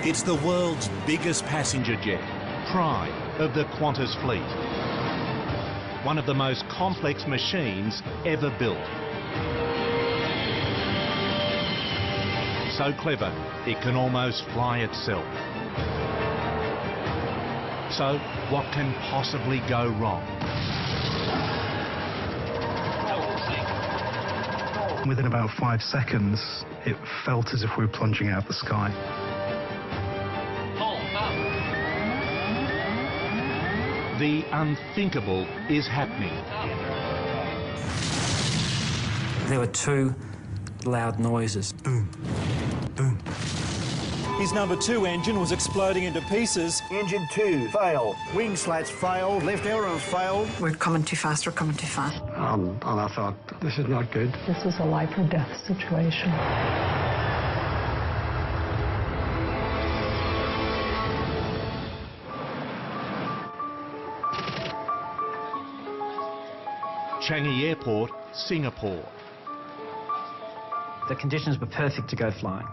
It's the world's biggest passenger jet, pride of the Qantas fleet. One of the most complex machines ever built. So clever, it can almost fly itself. So, what can possibly go wrong? Within about 5 seconds, it felt as if we were plunging out of the sky. The unthinkable is happening. There were two loud noises. Boom, boom. His number 2 engine was exploding into pieces. Engine 2 failed. Wing slats failed. Left ailerons failed. We're coming too fast, we're coming too fast. And I thought, this is not good. This was a life or death situation. Changi Airport, Singapore. The conditions were perfect to go flying.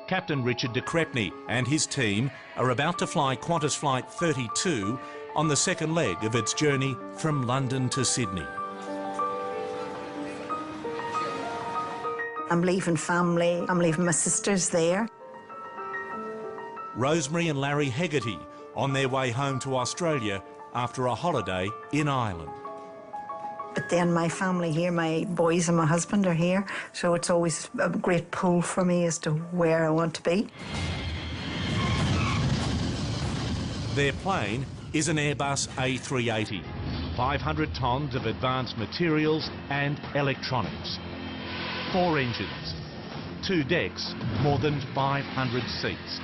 Captain Richard de Crespigny and his team are about to fly Qantas Flight 32 on the second leg of its journey from London to Sydney. I'm leaving family, I'm leaving my sisters there. Rosemary and Larry Hegarty on their way home to Australia after a holiday in Ireland. But then my family here, my boys and my husband are here, so it's always a great pull for me as to where I want to be. Their plane is an Airbus A380, 500 tonnes of advanced materials and electronics. 4 engines, 2 decks, more than 500 seats.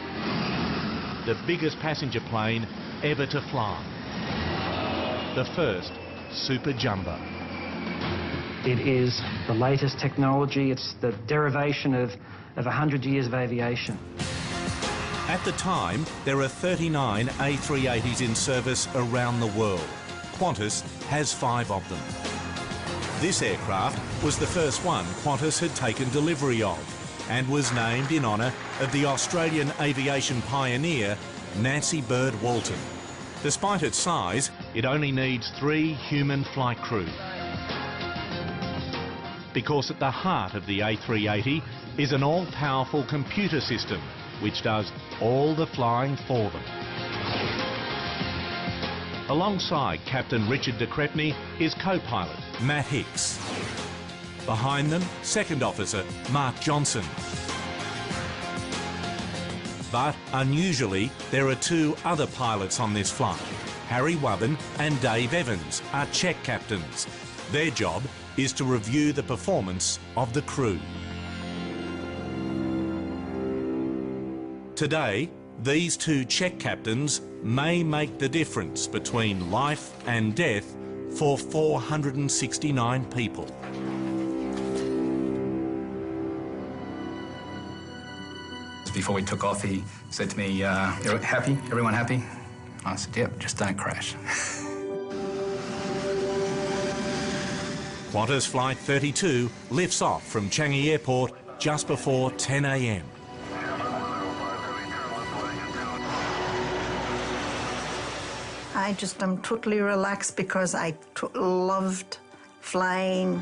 The biggest passenger plane ever to fly. The first Super Jumbo. It is the latest technology. It's the derivation of 100 years of aviation. At the time, there are 39 A380s in service around the world. Qantas has 5 of them. This aircraft was the first one Qantas had taken delivery of and was named in honour of the Australian aviation pioneer Nancy Bird Walton. Despite its size, it only needs 3 human flight crew. Because at the heart of the A380 is an all-powerful computer system which does all the flying for them. Alongside Captain Richard de Crespigny is co-pilot Matt Hicks. Behind them, Second Officer Mark Johnson. But unusually, there are 2 other pilots on this flight. Harry Wubbin and Dave Evans are check captains. Their job is to review the performance of the crew. Today, these 2 check captains may make the difference between life and death for 469 people. Before we took off, he said to me, "You're happy? Everyone happy?" I said, "Yep, just don't crash." Qantas Flight 32 lifts off from Changi Airport just before 10 a.m. I just am totally relaxed because I loved flying.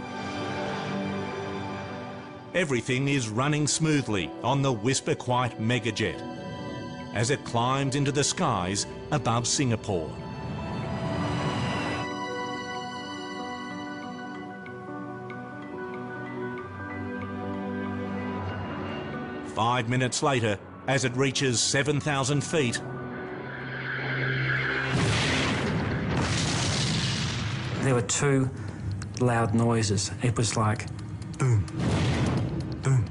Everything is running smoothly on the Whisper Quiet Megajet as it climbs into the skies above Singapore. Five minutes later, as it reaches 7,000 feet, There were 2 loud noises. It was like Boom, boom.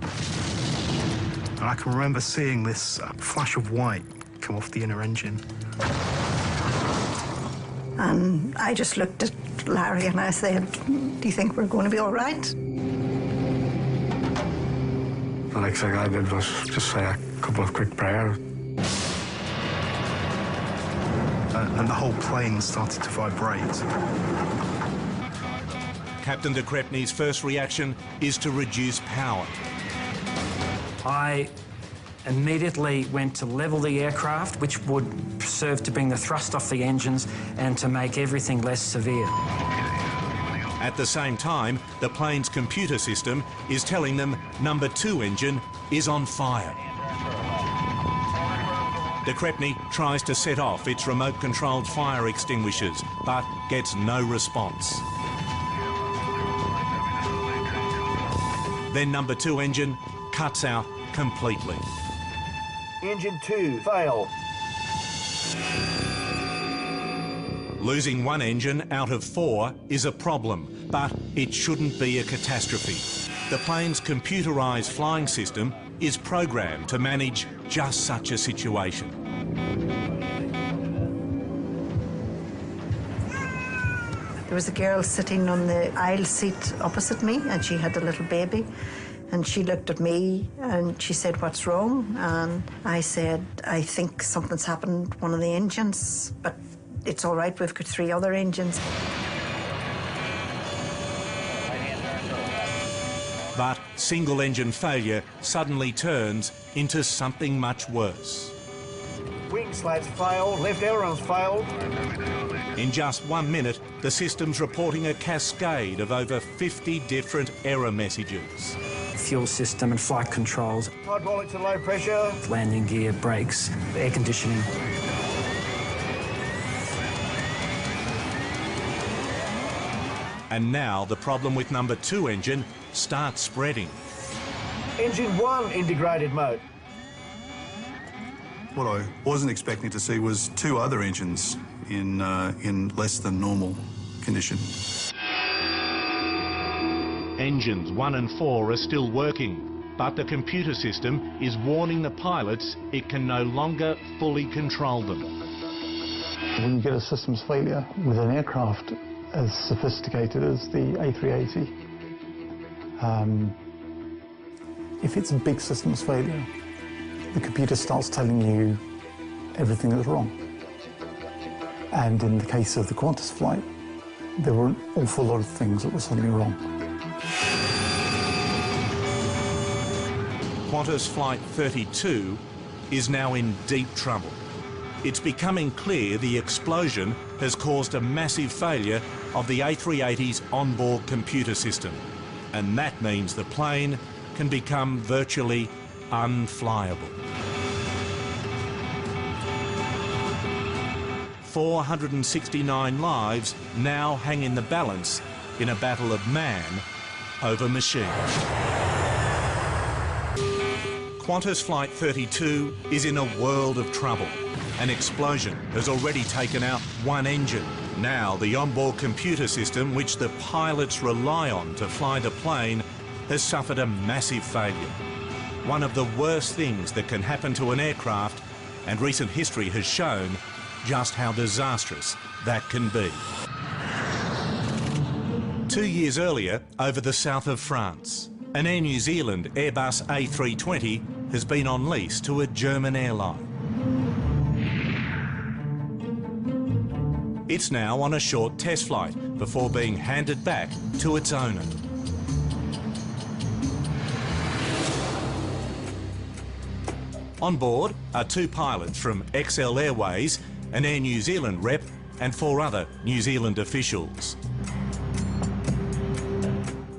And I can remember seeing this flash of white come off the inner engine. And I just looked at Larry and I said, "Do you think we're going to be all right?" The next thing I did was just say a couple of quick prayers. And the whole plane started to vibrate. Captain de Crespigny's first reaction is to reduce power. I immediately went to level the aircraft, which would serve to bring the thrust off the engines and to make everything less severe. At the same time, the plane's computer system is telling them number 2 engine is on fire. De Crespigny tries to set off its remote-controlled fire extinguishers, but gets no response. Then number 2 engine cuts out completely. Engine 2, fail. Losing 1 engine out of 4 is a problem, but it shouldn't be a catastrophe. The plane's computerised flying system is programmed to manage just such a situation. There was a girl sitting on the aisle seat opposite me, and she had a little baby. And she looked at me and she said, "What's wrong?" And I said, "I think something's happened, one of the engines, but it's all right, we've got 3 other engines." But single engine failure suddenly turns into something much worse. Wing slats failed, left ailerons failed. In just 1 minute, the system's reporting a cascade of over 50 different error messages. Fuel system and flight controls, Hydraulics at low pressure. landing gear, brakes, air conditioning. And now the problem with number 2 engine starts spreading. Engine 1, integrated mode. What I wasn't expecting to see was 2 other engines in less than normal condition. Engines 1 and 4 are still working, but the computer system is warning the pilots it can no longer fully control them. When you get a systems failure with an aircraft as sophisticated as the A380, if it's a big systems failure, the computer starts telling you everything that's wrong. And in the case of the Qantas flight, there were an awful lot of things that were suddenly wrong. Qantas Flight 32 is now in deep trouble. It's becoming clear the explosion has caused a massive failure of the A380's onboard computer system, and that means the plane can become virtually unflyable. 469 lives now hang in the balance in a battle of man over machine. Qantas Flight 32 is in a world of trouble. An explosion has already taken out 1 engine. Now the onboard computer system, which the pilots rely on to fly the plane, has suffered a massive failure. One of the worst things that can happen to an aircraft, and recent history has shown just how disastrous that can be. 2 years earlier, over the south of France, an Air New Zealand Airbus A320 has been on lease to a German airline. It's now on a short test flight before being handed back to its owner. On board are 2 pilots from XL Airways, an Air New Zealand rep, and 4 other New Zealand officials.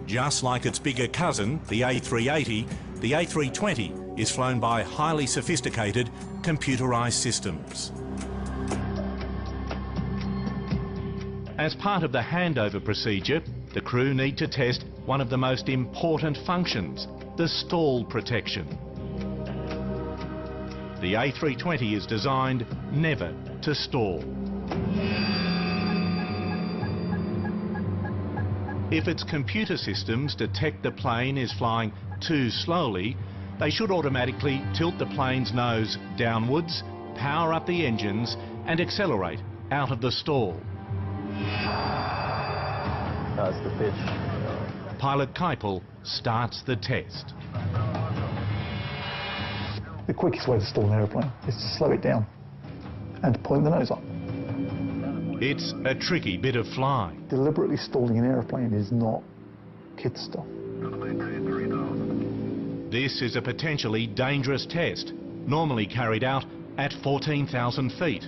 Just like its bigger cousin, the A380, the A320 is flown by highly sophisticated computerised systems. As part of the handover procedure, the crew need to test one of the most important functions, the stall protection. The A320 is designed never to stall. If its computer systems detect the plane is flying too slowly, they should automatically tilt the plane's nose downwards, power up the engines and accelerate out of the stall. That's the pitch. Pilot Keipel starts the test. The quickest way to stall an aeroplane is to slow it down and to point the nose up. It's a tricky bit of flying. Deliberately stalling an aeroplane is not kid stuff. This is a potentially dangerous test, normally carried out at 14,000 feet.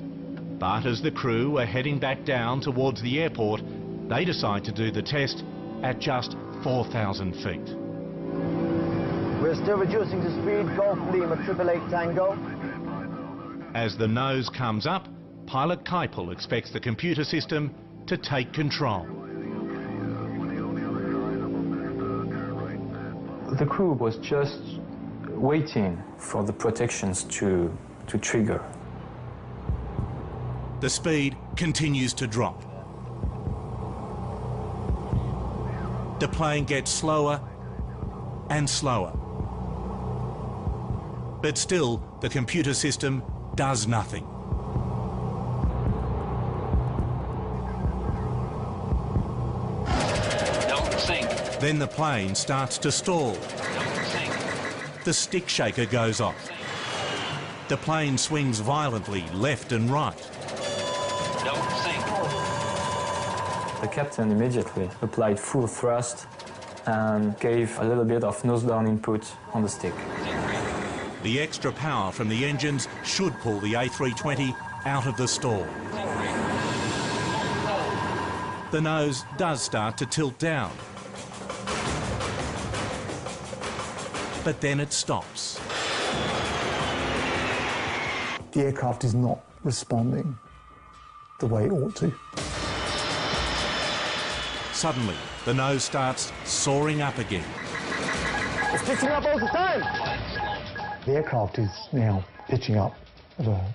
But as the crew are heading back down towards the airport, they decide to do the test at just 4,000 feet. We're still reducing the speed. Golf Lima 888 Tango. As the nose comes up, pilot Keipel expects the computer system to take control. The crew was just waiting for the protections to trigger. The speed continues to drop. The plane gets slower and slower. But still, the computer system does nothing. Don't sink. Then the plane starts to stall. Don't sink. The stick shaker goes off. The plane swings violently left and right. Don't sink. The captain immediately applied full thrust and gave a little bit of nose-down input on the stick. The extra power from the engines should pull the A320 out of the stall. The nose does start to tilt down. But then it stops. The aircraft is not responding the way it ought to. Suddenly, the nose starts soaring up again. It's pitching up all the time. The aircraft is now pitching up at a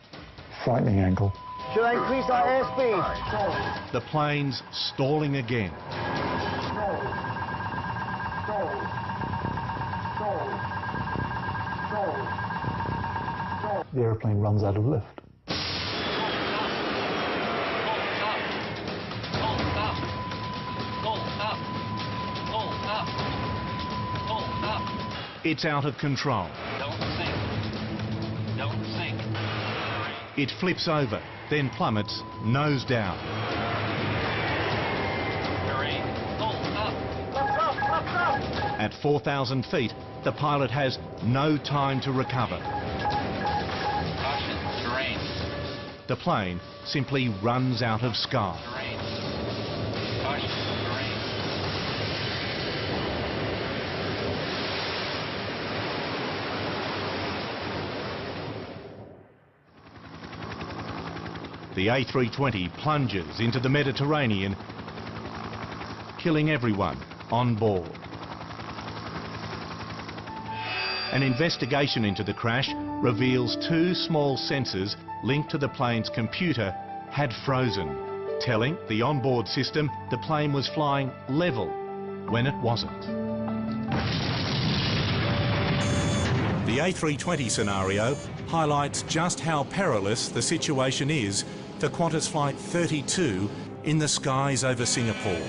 frightening angle. Should I increase our airspeed? The plane's stalling again. The airplane runs out of lift. It's out of control. Don't sink. Don't sink. It flips over, then plummets nose down. Three. Up. At 4,000 feet, the pilot has no time to recover. Caution. Terrain. The plane simply runs out of sky. Terrain. Caution. Terrain. The A320 plunges into the Mediterranean, killing everyone on board. An investigation into the crash reveals two small sensors linked to the plane's computer had frozen, telling the onboard system the plane was flying level when it wasn't. The A320 scenario highlights just how perilous the situation is for Qantas Flight 32 in the skies over Singapore.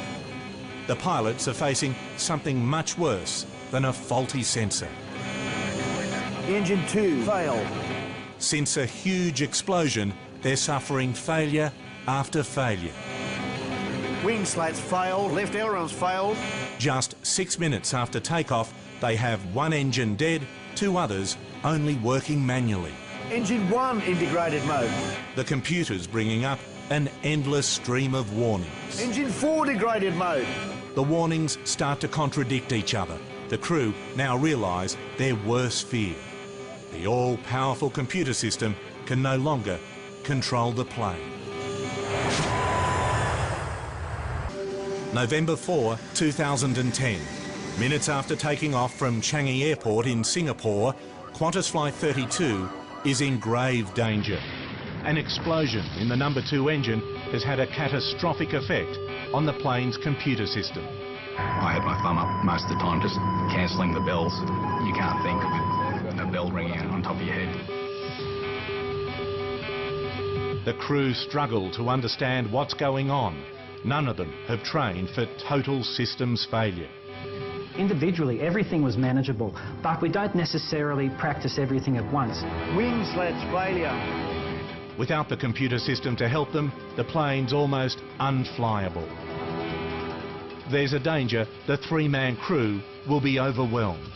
The pilots are facing something much worse than a faulty sensor. Engine 2, fail. Since a huge explosion, they're suffering failure after failure. Wing slats failed, left ailerons failed. Just 6 minutes after takeoff, they have one engine dead, two others only working manually. Engine 1 in degraded mode. The computer's bringing up an endless stream of warnings. Engine 4 degraded mode. The warnings start to contradict each other. The crew now realise their worst fear. The all-powerful computer system can no longer control the plane. November 4, 2010. Minutes after taking off from Changi Airport in Singapore, Qantas Flight 32 is in grave danger. An explosion in the number 2 engine has had a catastrophic effect on the plane's computer system. I had my thumb up most of the time, just cancelling the bells. You can't think with a bell ringing on top of your head. The crew struggle to understand what's going on. None of them have trained for total systems failure. Individually, everything was manageable, but we don't necessarily practice everything at once. Wing slats failure. Without the computer system to help them, the plane's almost unflyable. There's a danger the 3-man crew will be overwhelmed.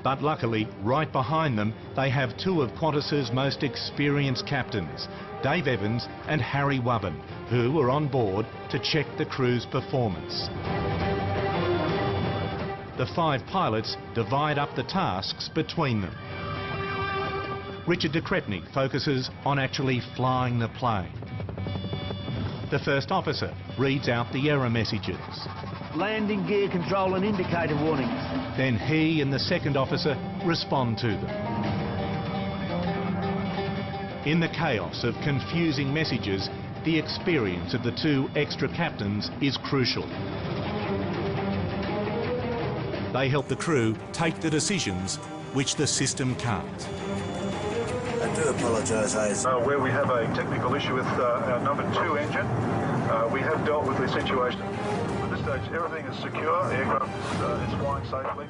But luckily, right behind them, they have two of Qantas's most experienced captains, Dave Evans and Harry Wubben, who are on board to check the crew's performance. The 5 pilots divide up the tasks between them. Richard de Crespigny focuses on actually flying the plane. The first officer reads out the error messages. Landing gear control and indicator warnings. Then he and the second officer respond to them. In the chaos of confusing messages, the experience of the 2 extra captains is crucial. They help the crew take the decisions which the system can't. I do apologise, Hayes. Where we have a technical issue with our number 2 engine, we have dealt with the situation. At this stage, everything is secure. The aircraft is flying safely.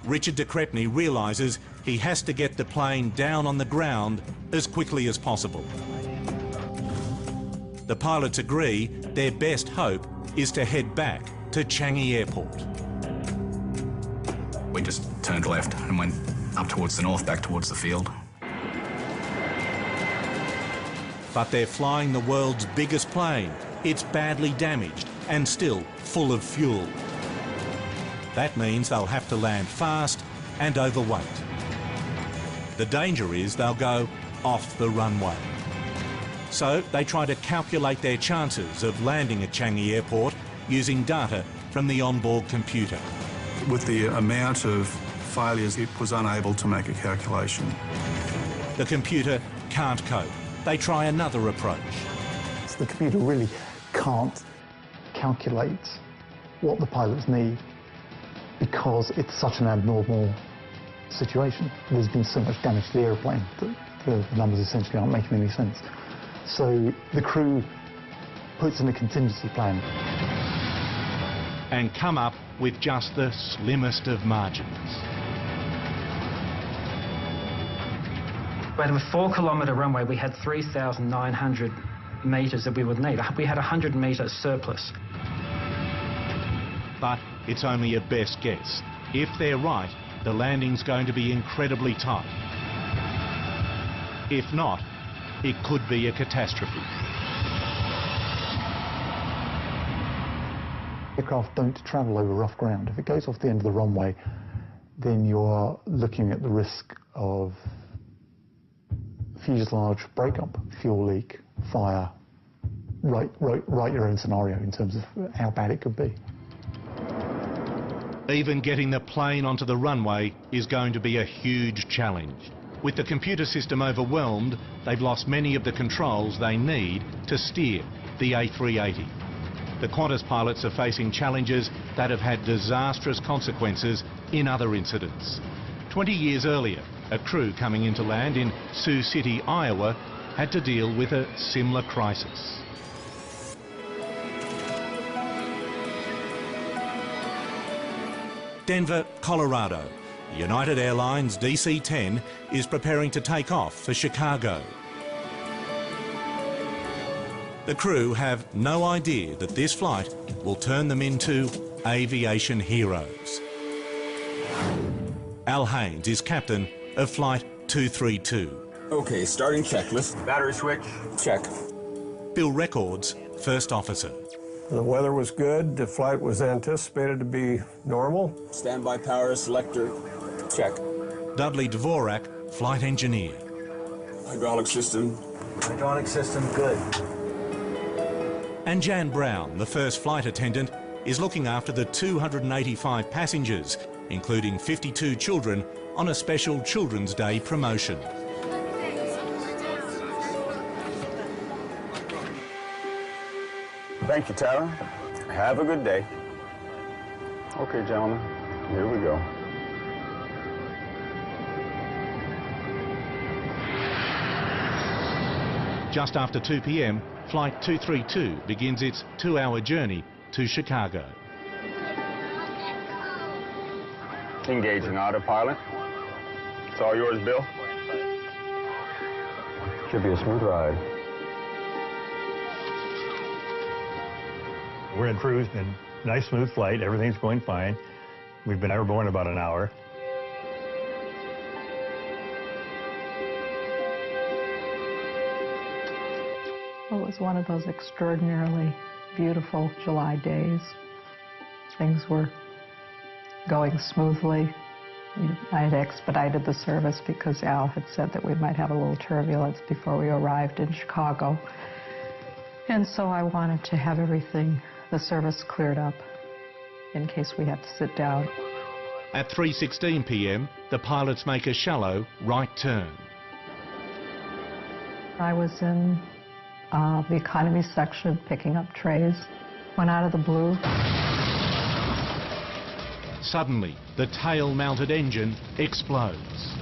Richard de Crespigny realises he has to get the plane down on the ground as quickly as possible. The pilots agree their best hope is to head back to Changi Airport. We just turned left and went up towards the north, back towards the field. But they're flying the world's biggest plane. It's badly damaged and still full of fuel. That means they'll have to land fast and overweight. The danger is they'll go off the runway. So they try to calculate their chances of landing at Changi Airport using data from the onboard computer. With the amount of failures, it was unable to make a calculation. The computer can't cope. They try another approach. So the computer really can't calculate what the pilots need because it's such an abnormal situation. There's been so much damage to the aeroplane that the numbers essentially aren't making any sense. So the crew puts in a contingency plan. And come up with just the slimmest of margins. But with a 4-kilometre runway, we had 3,900 metres that we would need. We had a 100-metre surplus. But it's only a best guess. If they're right, the landing's going to be incredibly tight. If not, it could be a catastrophe. Aircraft don't travel over rough ground. If it goes off the end of the runway, then you're looking at the risk of fuselage breakup, fuel leak, fire. Write your own scenario in terms of how bad it could be. Even getting the plane onto the runway is going to be a huge challenge. With the computer system overwhelmed, they've lost many of the controls they need to steer the A380. The Qantas pilots are facing challenges that have had disastrous consequences in other incidents. 20 years earlier, a crew coming into land in Sioux City, Iowa, had to deal with a similar crisis. Denver, Colorado. United Airlines DC-10 is preparing to take off for Chicago. The crew have no idea that this flight will turn them into aviation heroes. Al Haynes is captain of Flight 232. Okay, starting checklist. Battery switch. Check. Bill Records, first officer. The weather was good. The flight was anticipated to be normal. Standby power selector. Check. Dudley Dvorak, flight engineer. Hydraulic system. Hydraulic system good. And Jan Brown, the first flight attendant, is looking after the 285 passengers, including 52 children, on a special Children's Day promotion. Thank you, Tara. Have a good day. Okay, gentlemen, here we go. Just after 2 p.m, Flight 232 begins its 2-hour journey to Chicago. Engaging autopilot. It's all yours, Bill. Should be a smooth ride. We're in cruise, and nice smooth flight, everything's going fine. We've been airborne about an hour. It was one of those extraordinarily beautiful July days. Things were going smoothly. I had expedited the service because Al had said that we might have a little turbulence before we arrived in Chicago. And so I wanted to have everything, the service cleared up in case we had to sit down. At 3:16 p.m, the pilots make a shallow right turn. I was in the economy section picking up trays. Went out of the blue. Suddenly, the tail-mounted engine explodes.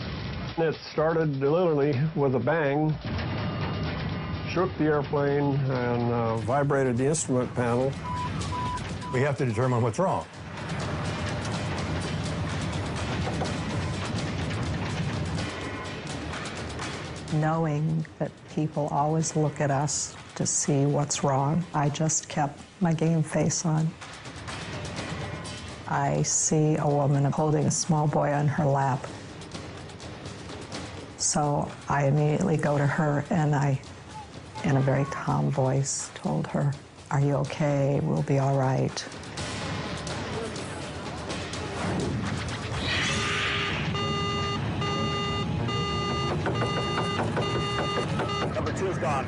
It started literally with a bang, shook the airplane and vibrated the instrument panel. We have to determine what's wrong. Knowing that people always look at us to see what's wrong, I just kept my game face on. I see a woman holding a small boy on her lap. So I immediately go to her and I, in a very calm voice, told her, "Are you okay? We'll be all right." Number 2's gone.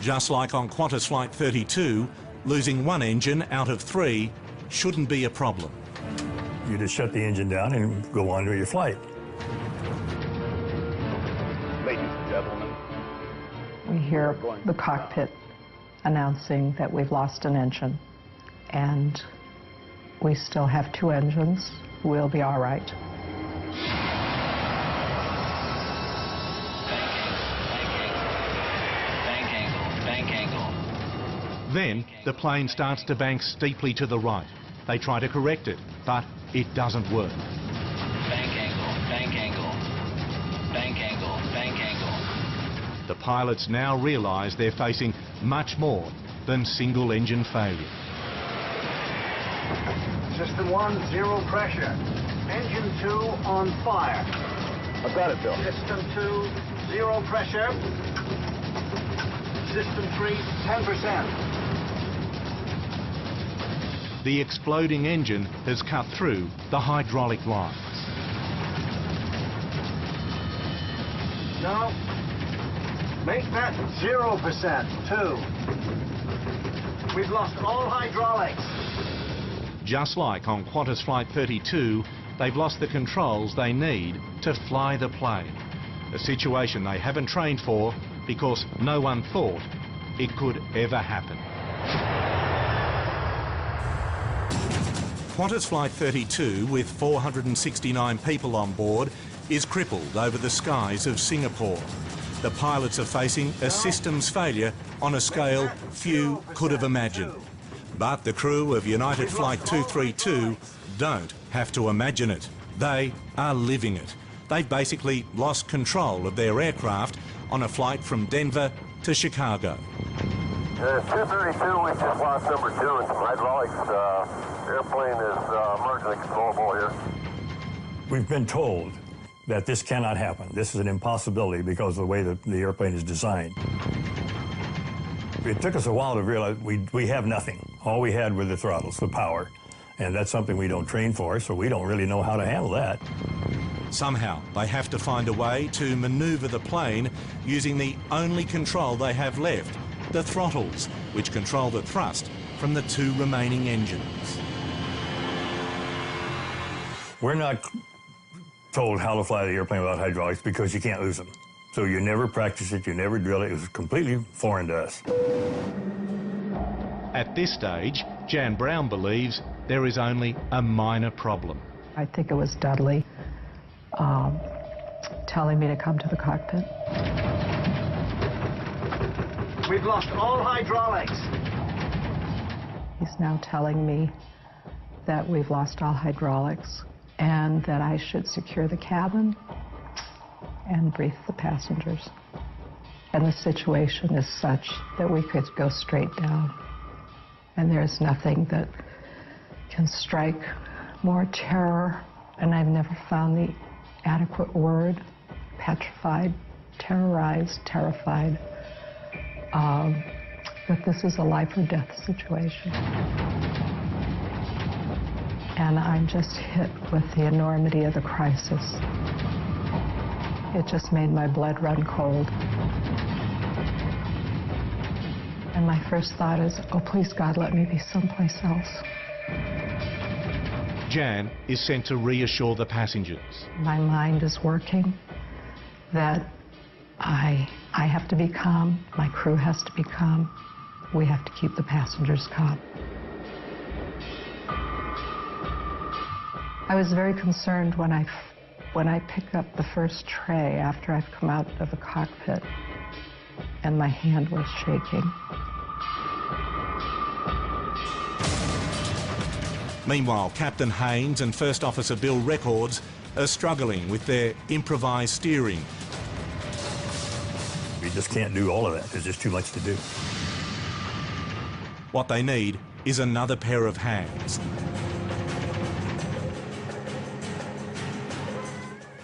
Just like on Qantas Flight 32, losing one engine out of 3 shouldn't be a problem. You just shut the engine down and go on with your flight. Ladies and gentlemen. We hear the cockpit announcing that we've lost an engine, and we still have 2 engines. We'll be all right. Then the plane starts to bank steeply to the right. They try to correct it, but it doesn't work. Bank angle, bank angle, bank angle, bank angle. The pilots now realise they're facing much more than single engine failure. System 1, 0 pressure. Engine 2 on fire. I've got it, Bill. System 2, 0 pressure. System 3, 10%. The exploding engine has cut through the hydraulic lines. Now, make that 0%, 2. We've lost all hydraulics. Just like on Qantas Flight 32, they've lost the controls they need to fly the plane. A situation they haven't trained for because no one thought it could ever happen. Qantas Flight 32, with 469 people on board, is crippled over the skies of Singapore. The pilots are facing a systems failure on a scale few could have imagined. But the crew of United Flight 232 don't have to imagine it. They are living it. They've basically lost control of their aircraft on a flight from Denver to Chicago. 232, we just lost number 2 and some hydraulics. Airplane is emergency controllable here. We've been told that this cannot happen. This is an impossibility because of the way that the airplane is designed. It took us a while to realize we have nothing. All we had were the throttles, the power. And that's something we don't train for, so we don't really know how to handle that. Somehow, they have to find a way to manoeuvre the plane using the only control they have left, the throttles, which control the thrust from the 2 remaining engines. We're not told how to fly the airplane without hydraulics because you can't lose them. So you never practice it, you never drill it. It was completely foreign to us. At this stage, Jan Brown believes there is only a minor problem. I think it was Dudley telling me to come to the cockpit. We've lost all hydraulics. He's now telling me that we've lost all hydraulics and that I should secure the cabin and brief the passengers. And the situation is such that we could go straight down. And there's nothing that can strike more terror, and I've never found the adequate word, petrified, terrorized, terrified, that this is a life or death situation. And I'm just hit with the enormity of the crisis. It just made my blood run cold. And my first thought is, oh, please, God, let me be someplace else. Jan is sent to reassure the passengers. My mind is working that I have to be calm, my crew has to be calm, we have to keep the passengers calm. I was very concerned when I picked up the first tray after I've come out of the cockpit and my hand was shaking. Meanwhile, Captain Haynes and First Officer Bill Records are struggling with their improvised steering. We just can't do all of that. There's just too much to do. What they need is another pair of hands.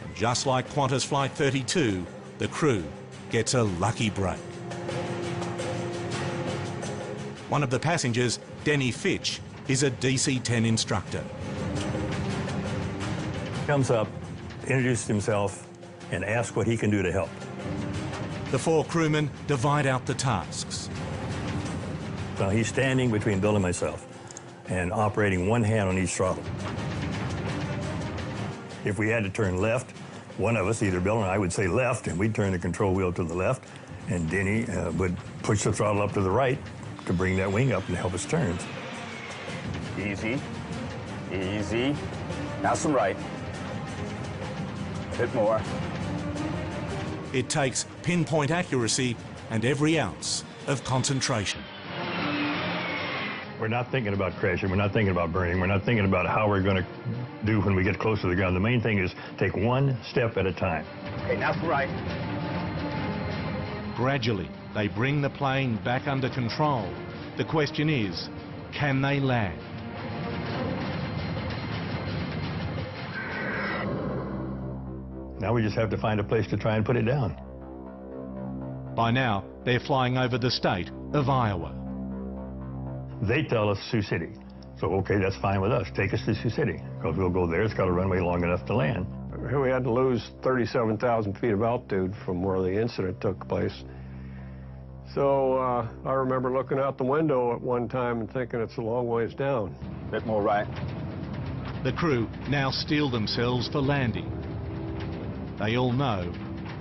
And just like Qantas Flight 32, the crew gets a lucky break. One of the passengers, Denny Fitch, is a DC-10 instructor. Comes up, introduces himself, and asks what he can do to help. The four crewmen divide out the tasks. So he's standing between Bill and myself and operating one hand on each throttle. If we had to turn left, one of us, either Bill or I, would say left, and we'd turn the control wheel to the left, and Denny would push the throttle up to the right to bring that wing up and help us turn. Easy, easy. Now some right. A bit more. It takes pinpoint accuracy and every ounce of concentration. We're not thinking about crashing. We're not thinking about burning. We're not thinking about how we're going to do when we get close to the ground. The main thing is take one step at a time. Okay, now some right. Gradually, they bring the plane back under control. The question is, can they land? Now we just have to find a place to try and put it down. By now, they're flying over the state of Iowa. They tell us Sioux City. So, okay, that's fine with us. Take us to Sioux City, because we'll go there. It's got a runway long enough to land. We had to lose 37,000 feet of altitude from where the incident took place. So I remember looking out the window at one time and thinking it's a long ways down. A bit more right. The crew now steel themselves for landing. They all know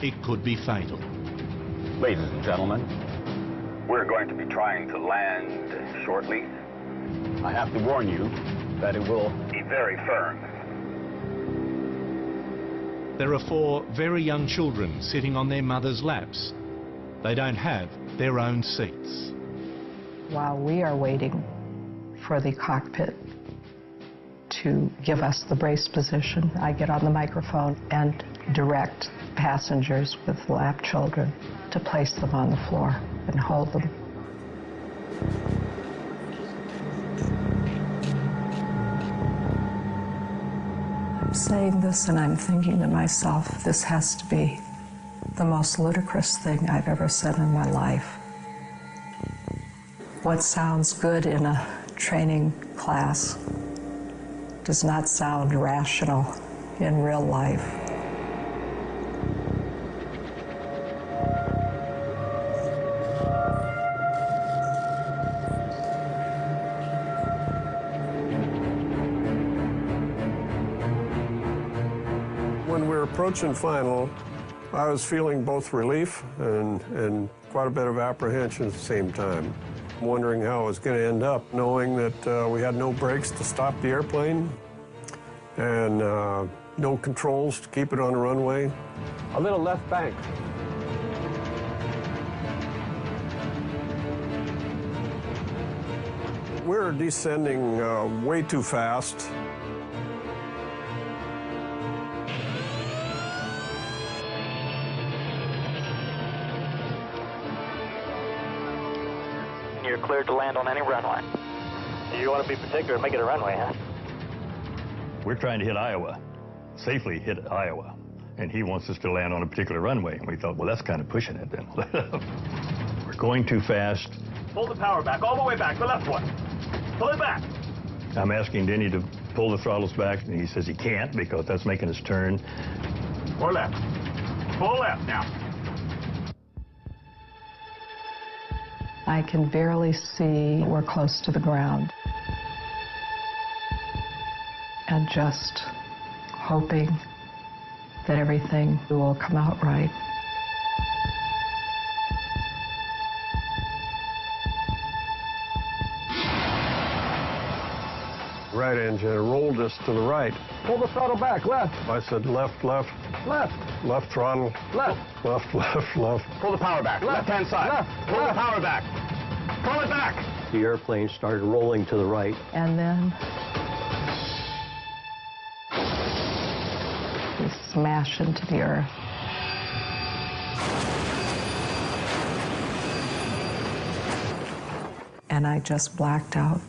it could be fatal. Ladies and gentlemen, we're going to be trying to land shortly. I have to warn you that it will be very firm. There are four very young children sitting on their mothers' laps. They don't have their own seats. While we are waiting for the cockpit to give us the brace position, I get on the microphone and direct passengers with lap children to place them on the floor and hold them. I'm saying this and I'm thinking to myself, this has to be the most ludicrous thing I've ever said in my life. What sounds good in a training class does not sound rational in real life. When we were approaching final, I was feeling both relief and quite a bit of apprehension at the same time. Wondering how it was going to end up, knowing that we had no brakes to stop the airplane and no controls to keep it on the runway. A little left bank. We were descending way too fast. cleared to land on any runway. You want to be particular and make it a runway, huh? We're trying to hit Iowa, safely hit Iowa, and he wants us to land on a particular runway. And we thought, well, that's kind of pushing it then. We're going too fast. Pull the power back, all the way back, the left one. Pull it back. I'm asking Denny to pull the throttles back, and he says he can't because that's making us turn. Or left. Pull left now. I can barely see we're close to the ground. And just hoping that everything will come out right. Right engine rolled us to the right. Pull the throttle back, left. I said left, left. Left. Left throttle. Left. Left, left, left. Pull the power back, left-hand side. Left. Pull the power back. Pull it back. The airplane started rolling to the right. And then we smash into the earth. And I just blacked out.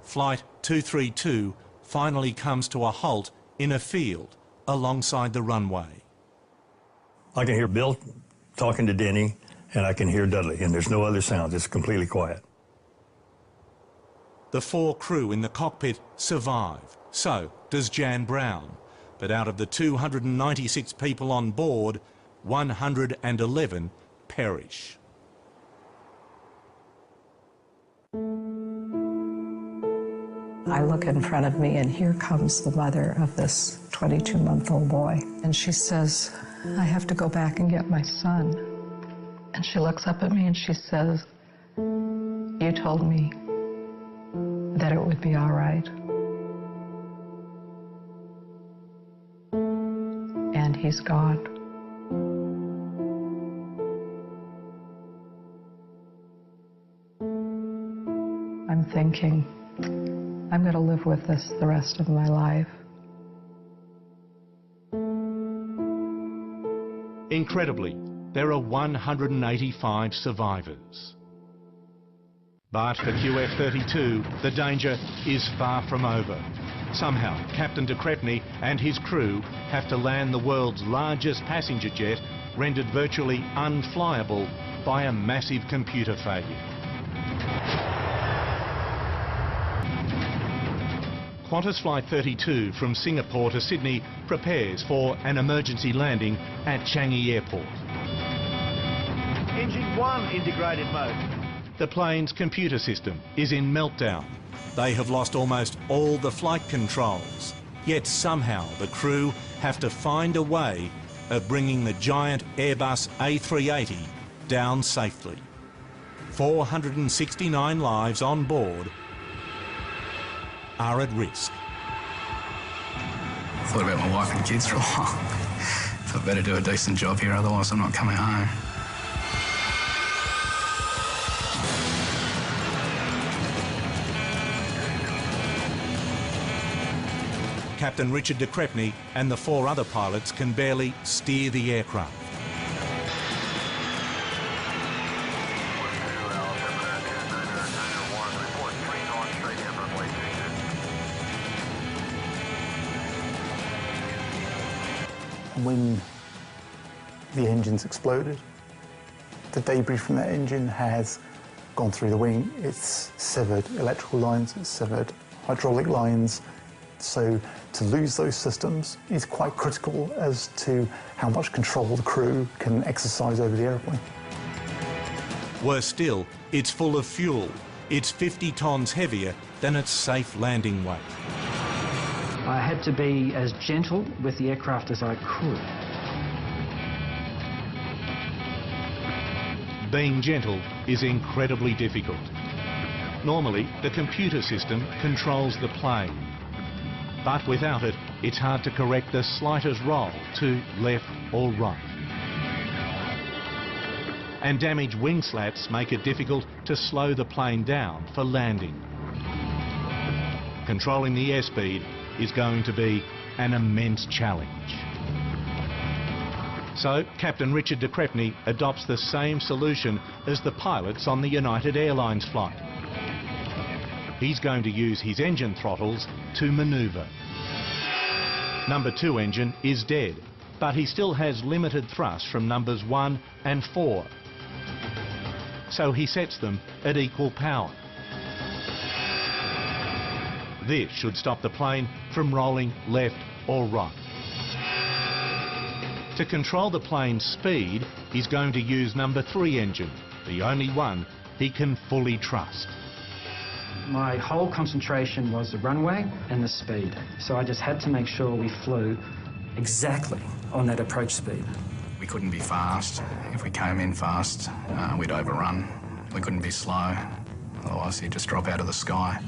Flight 232 finally comes to a halt in a field alongside the runway. I can hear Bill talking to Denny, and I can hear Dudley, and there's no other sounds. It's completely quiet. The 4 crew in the cockpit survive. So does Jan Brown. But out of the 296 people on board, 111 perish. I look in front of me, and here comes the mother of this 22-month-old boy. And she says, I have to go back and get my son. And she looks up at me and she says, you told me that it would be all right. And he's gone. I'm thinking, I'm going to live with this the rest of my life. Incredibly, there are 185 survivors. But for QF-32, the danger is far from over. Somehow, Captain de Crespigny and his crew have to land the world's largest passenger jet, rendered virtually unflyable by a massive computer failure. Qantas Flight 32 from Singapore to Sydney prepares for an emergency landing at Changi Airport. Engine 1 integrated mode. The plane's computer system is in meltdown. They have lost almost all the flight controls. Yet somehow the crew have to find a way of bringing the giant Airbus A380 down safely. 469 lives on board are at risk. I thought about my wife and kids for a while. Thought I'd better do a decent job here, otherwise I'm not coming home. Captain Richard de Crespigny and the 4 other pilots can barely steer the aircraft. When the engine's exploded, the debris from that engine has gone through the wing. It's severed electrical lines, it's severed hydraulic lines. So to lose those systems is quite critical as to how much control the crew can exercise over the airplane. Worse still, it's full of fuel. It's 50 tonnes heavier than its safe landing weight. I had to be as gentle with the aircraft as I could. Being gentle is incredibly difficult. Normally, the computer system controls the plane. But without it, it's hard to correct the slightest roll to left or right. And damaged wing slats make it difficult to slow the plane down for landing. Controlling the airspeed is going to be an immense challenge. So Captain Richard de Crespigny adopts the same solution as the pilots on the United Airlines flight. He's going to use his engine throttles to manoeuvre. Number 2 engine is dead, but he still has limited thrust from numbers 1 and 4. So he sets them at equal power. This should stop the plane from rolling left or right. To control the plane's speed, he's going to use number 3 engine, the only one he can fully trust. My whole concentration was the runway and the speed, so I just had to make sure we flew exactly on that approach speed. We couldn't be fast. If we came in fast, we'd overrun. We couldn't be slow, otherwise he'd just drop out of the sky.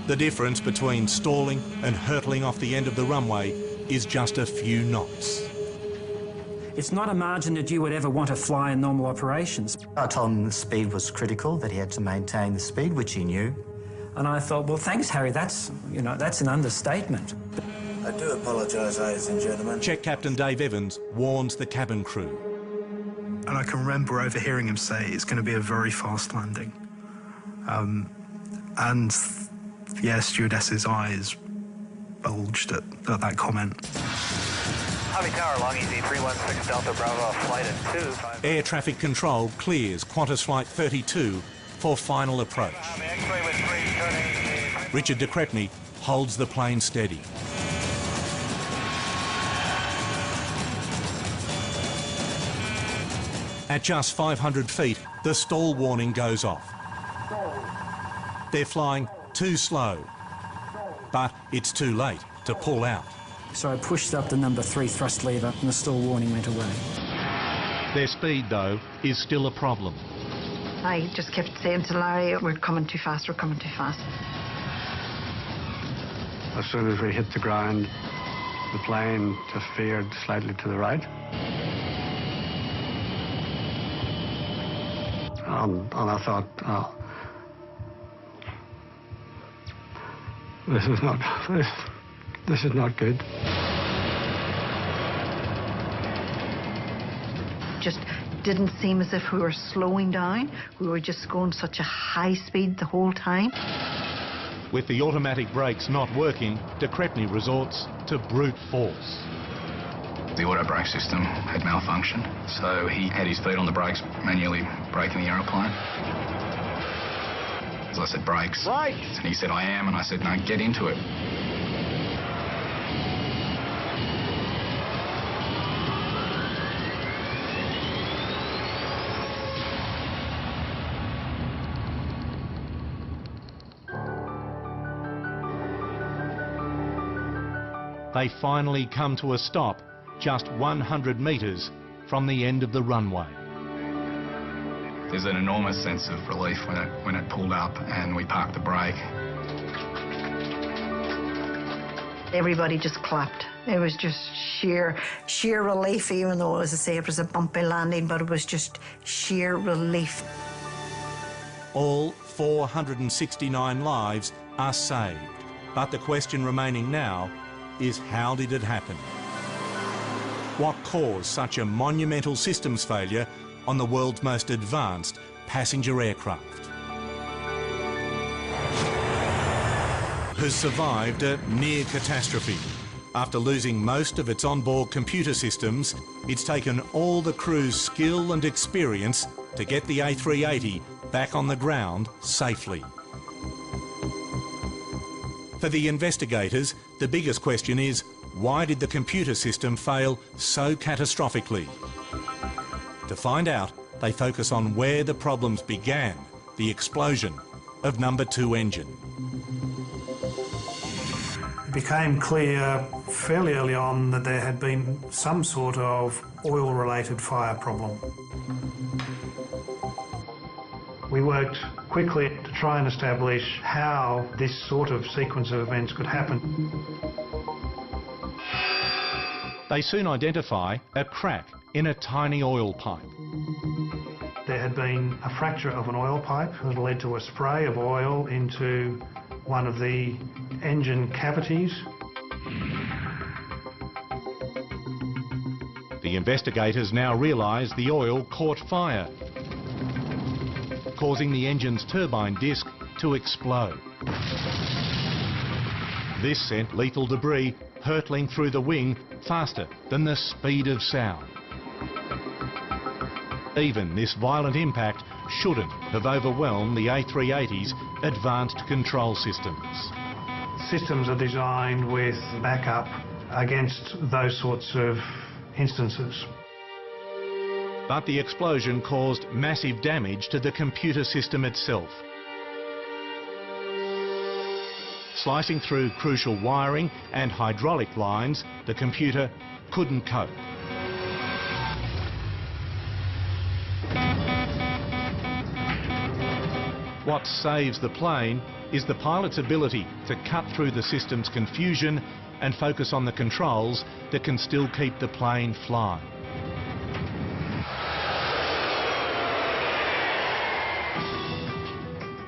The difference between stalling and hurtling off the end of the runway is just a few knots. It's not a margin that you would ever want to fly in normal operations. I told him the speed was critical, that he had to maintain the speed, which he knew. And I thought, well, thanks, Harry, that's an understatement. I do apologise, ladies and gentlemen. Check Captain Dave Evans warns the cabin crew. And I can remember overhearing him say it's going to be a very fast landing. And the air stewardess's eyes bulged at that comment. Hobby Tower, Long Easy 316 Delta Bravo, flight at 2. Air traffic control clears Qantas Flight 32 for final approach. Richard de Crespigny holds the plane steady. At just 500 feet, the stall warning goes off. They're flying too slow, but it's too late to pull out. So I pushed up the number 3 thrust lever and the stall warning went away. Their speed, though, is still a problem. I just kept saying to Larry, we're coming too fast, we're coming too fast. As soon as we hit the ground, the plane just veered slightly to the right. And I thought, oh, this is not good. Just didn't seem as if we were slowing down. We were just going such a high speed the whole time. With the automatic brakes not working, de Crespigny resorts to brute force. The auto brake system had malfunctioned, so he had his feet on the brakes, manually braking the aeroplane. As I said, brakes. Right. And he said, I am, and I said, no, get into it. They finally come to a stop just 100 metres from the end of the runway. There's an enormous sense of relief when it pulled up and we parked the brake. Everybody just clapped. It was just sheer relief, even though, as I say, it was a bumpy landing, but it was just sheer relief. All 469 lives are saved, but the question remaining now is, how did it happen? What caused such a monumental systems failure on the world's most advanced passenger aircraft? Has survived a near catastrophe. After losing most of its onboard computer systems, it's taken all the crew's skill and experience to get the A380 back on the ground safely. For the investigators, the biggest question is, why did the computer system fail so catastrophically? To find out, they focus on where the problems began, the explosion of number 2 engine. It became clear fairly early on that there had been some sort of oil-related fire problem. We worked quickly to try and establish how this sort of sequence of events could happen. They soon identify a crack in a tiny oil pipe. There had been a fracture of an oil pipe that led to a spray of oil into one of the engine cavities. The investigators now realise the oil caught fire, causing the engine's turbine disc to explode. This sent lethal debris hurtling through the wing faster than the speed of sound. Even this violent impact shouldn't have overwhelmed the A380's advanced control systems. Systems are designed with backup against those sorts of instances. But the explosion caused massive damage to the computer system itself. Slicing through crucial wiring and hydraulic lines, the computer couldn't cope. What saves the plane is the pilot's ability to cut through the system's confusion and focus on the controls that can still keep the plane flying.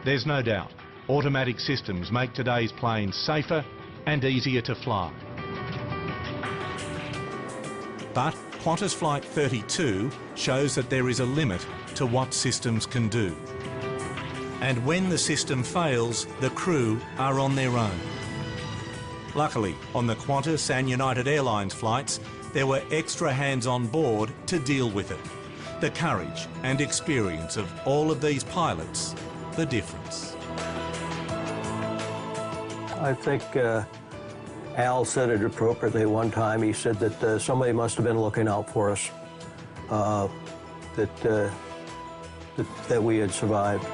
There's no doubt, automatic systems make today's planes safer and easier to fly. But Qantas Flight 32 shows that there is a limit to what systems can do. And when the system fails, the crew are on their own. Luckily, on the Qantas and United Airlines flights, there were extra hands on board to deal with it. The courage and experience of all of these pilots, the difference. I think Al said it appropriately one time. He said that somebody must have been looking out for us, that we had survived.